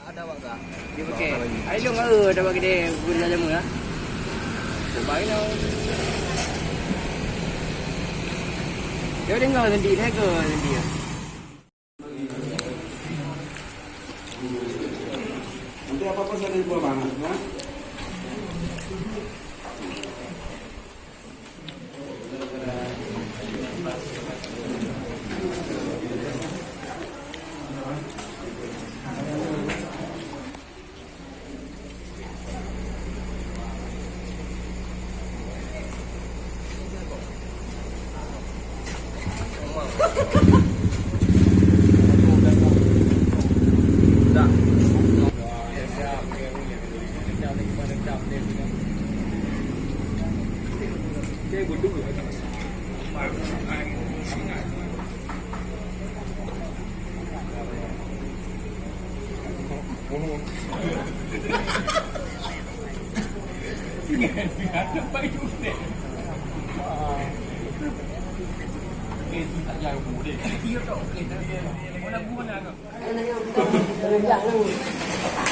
Ada awak tak? Dia pakai. Ai long dah bagi dia guna jamu lah. Baik now. Dia dengar nanti dia ke nanti ya. Nanti apa-apa saya buat banget, ya.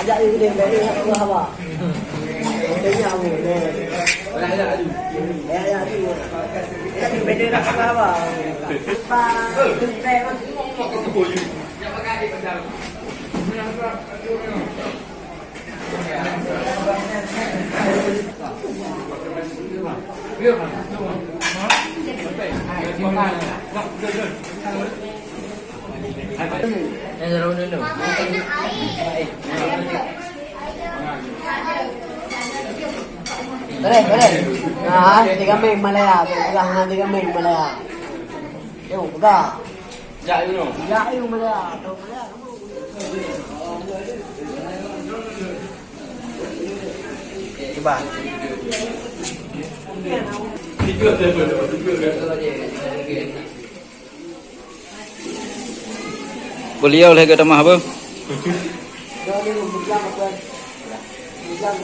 Ajak dia gede dari apa? Dia nyamu ni. Ajak tu. Ajak tu. Tapi beda nak apa? Apa? Tuntai kan. Yang pakai di pasal. Boleh. Nah, nanti kami Malaya, pulang nanti kami Malaya. Yo, udah. Ya, you know. Ya, ayo Malaya, tahu Malaya. Coba. Beliau lagi ada mah apa? Jadi bilang apa? Bilang.